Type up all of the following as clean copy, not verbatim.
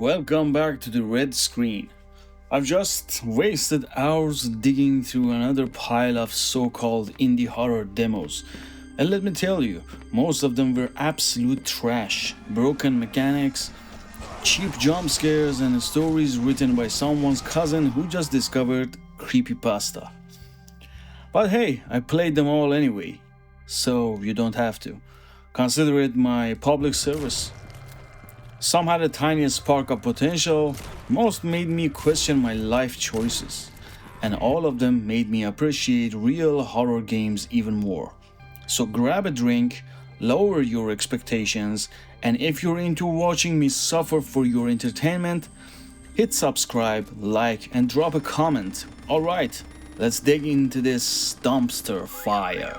Welcome back to the red screen. I've just wasted hours digging through another pile of so called indie horror demos. And let me tell you, most of them were absolute trash. Broken mechanics, cheap jump scares, and stories written by someone's cousin who just discovered creepypasta. But hey, I played them all anyway, so you don't have to. Consider it my public service. Some had a tiny spark of potential, most made me question my life choices, and all of them made me appreciate real horror games even more. So grab a drink, lower your expectations, and if you're into watching me suffer for your entertainment, hit subscribe, like, and drop a comment. Alright, let's dig into this dumpster fire.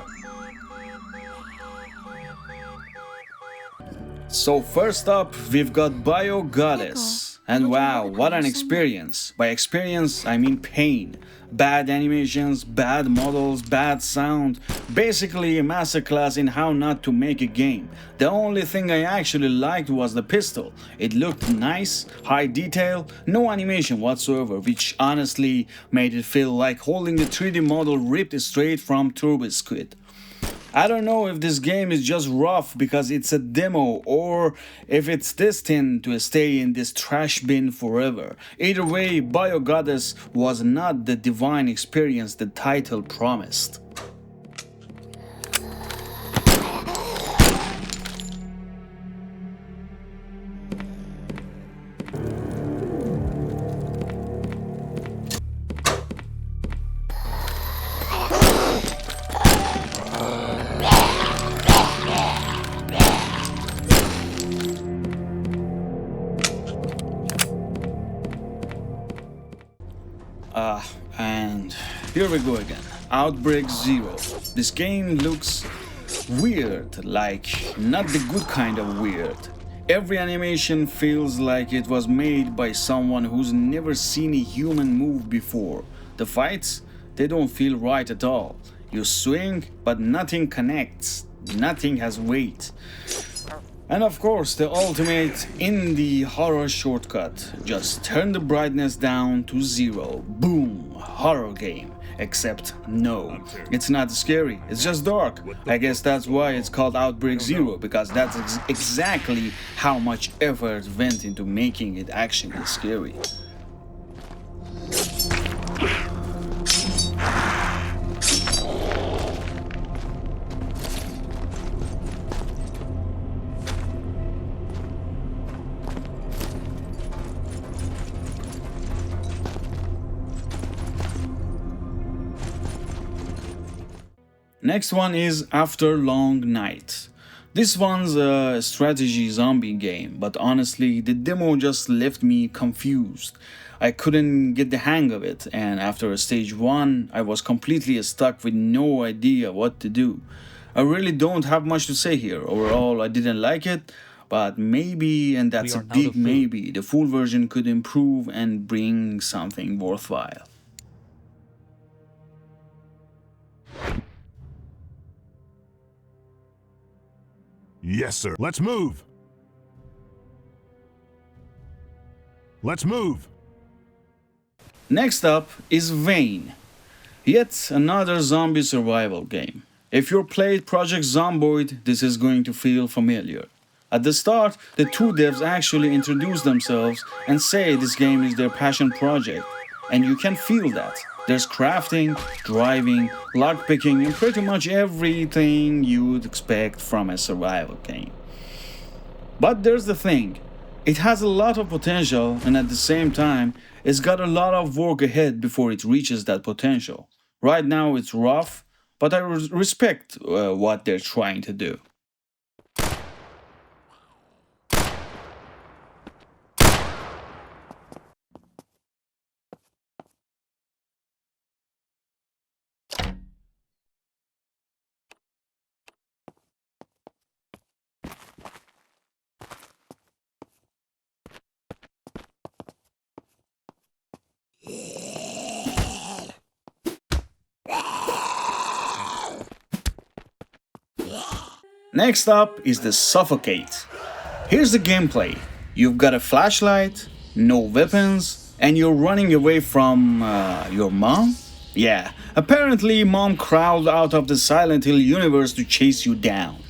So first up, we've got Bio Goddess. And wow, what an experience. By experience, I mean pain. Bad animations, bad models, bad sound. Basically a masterclass in how not to make a game. The only thing I actually liked was the pistol. It looked nice, high detail, no animation whatsoever, which honestly made it feel like holding the 3D model ripped straight from Turbo Squid. I don't know if this game is just rough because it's a demo or if it's destined to stay in this trash bin forever. Either way, Bio Goddess was not the divine experience the title promised. And here we go again. Outbreak Zero. This game looks weird, like not the good kind of weird. Every animation feels like it was made by someone who's never seen a human move before. The fights, they don't feel right at all. You swing, but nothing connects. Nothing has weight. And of course, the ultimate indie horror shortcut. Just turn the brightness down to 0. Boom! Horror game. Except, no, it's not scary, it's just dark. I guess that's why it's called Outbreak Zero, because that's exactly how much effort went into making it actually scary. Next one is After Long Night. This one's a strategy zombie game, but honestly, the demo just left me confused. I couldn't get the hang of it, and after stage 1, I was completely stuck with no idea what to do. I really don't have much to say here. Overall, I didn't like it, but maybe, and that's a big maybe, the full version could improve and bring something worthwhile. Yes, sir. Let's move. Let's move. Next up is Vane. Yet another zombie survival game. If you played Project Zomboid, this is going to feel familiar. At the start, the two devs actually introduce themselves and say this game is their passion project. And you can feel that. There's crafting, driving, lockpicking, and pretty much everything you'd expect from a survival game. But there's the thing. It has a lot of potential, and at the same time, it's got a lot of work ahead before it reaches that potential. Right now, it's rough, but I respect what they're trying to do. Next up is the Suffocate. Here's the gameplay. You've got a flashlight, no weapons, and you're running away from your mom? Yeah, apparently mom crawled out of the Silent Hill universe to chase you down.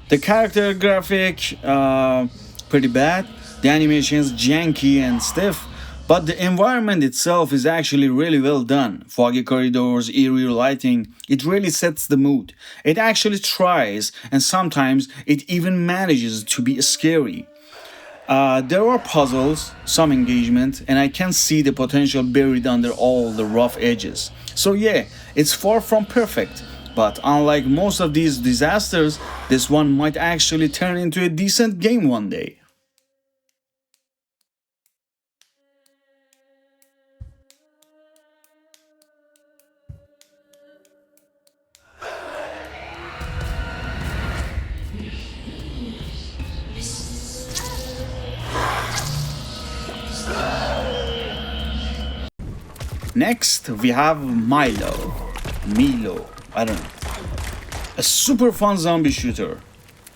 The character graphic, pretty bad. The animation is janky and stiff, but the environment itself is actually really well done. Foggy corridors, eerie lighting, it really sets the mood. It actually tries, and sometimes it even manages to be scary. There are puzzles, some engagement, and I can see the potential buried under all the rough edges. So, yeah, it's far from perfect, but unlike most of these disasters, this one might actually turn into a decent game one day. Next, we have Milo, I don't know. A super fun zombie shooter.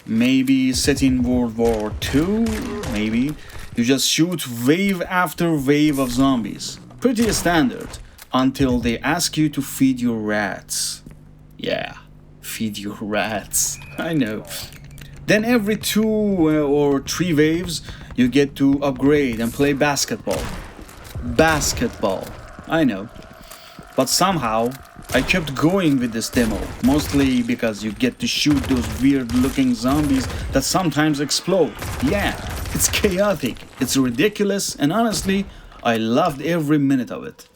Maybe set in World War II, maybe. You just shoot wave after wave of zombies. Pretty standard. Until they ask you to feed your rats. Yeah, feed your rats. I know. Then every two or three waves, you get to upgrade and play basketball. Basketball. I know. But somehow, I kept going with this demo, mostly because you get to shoot those weird looking zombies that sometimes explode. Yeah, it's chaotic, it's ridiculous, and honestly, I loved every minute of it.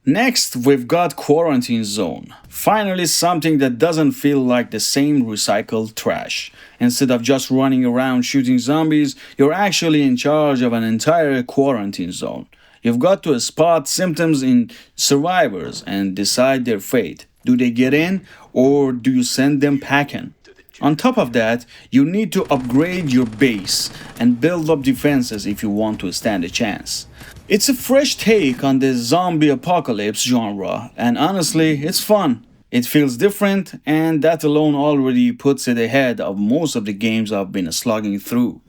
Next, we've got Quarantine Zone. Finally, something that doesn't feel like the same recycled trash. Instead of just running around shooting zombies, you're actually in charge of an entire quarantine zone. You've got to spot symptoms in survivors and decide their fate. Do they get in or do you send them packing? On top of that, you need to upgrade your base and build up defenses if you want to stand a chance. It's a fresh take on the zombie apocalypse genre, and honestly, it's fun. It feels different, and that alone already puts it ahead of most of the games I've been slugging through.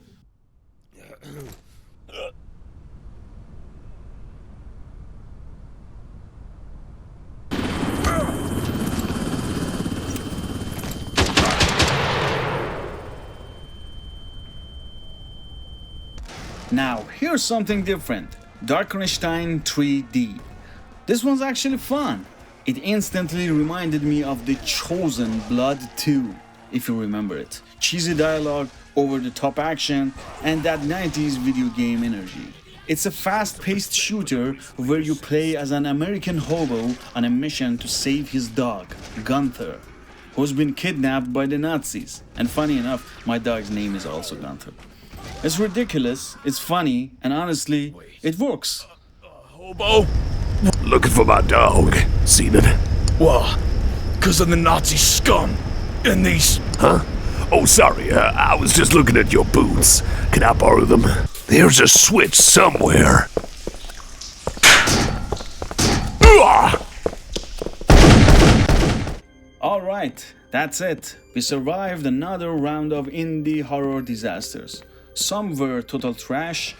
Now, here's something different. Darkenestein 3D. This one's actually fun. It instantly reminded me of The Chosen Blood 2, if you remember it. Cheesy dialogue, over the top action, and that 90s video game energy. It's a fast paced shooter where you play as an American hobo on a mission to save his dog, Gunther, who's been kidnapped by the Nazis. And funny enough, my dog's name is also Gunther. It's ridiculous, it's funny, and honestly, it works. Hobo? Looking for my dog. Seen it? Well, because of the Nazi scum and these. Huh? Oh, sorry, I was just looking at your boots. Can I borrow them? There's a switch somewhere. Alright, that's it. We survived another round of indie horror disasters. Some were total trash,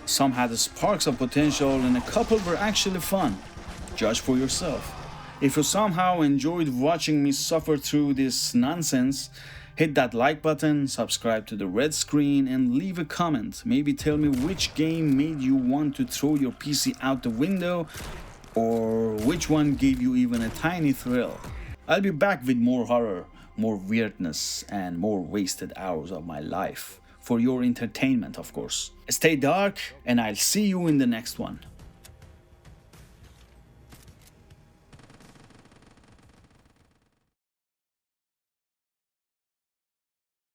some had sparks of potential, and a couple were actually fun. Judge for yourself. If you somehow enjoyed watching me suffer through this nonsense, hit that like button, subscribe to the red screen, and leave a comment. Maybe tell me which game made you want to throw your PC out the window, or which one gave you even a tiny thrill. I'll be back with more horror, more weirdness, and more wasted hours of my life. For your entertainment, of course. Stay dark, and I'll see you in the next one.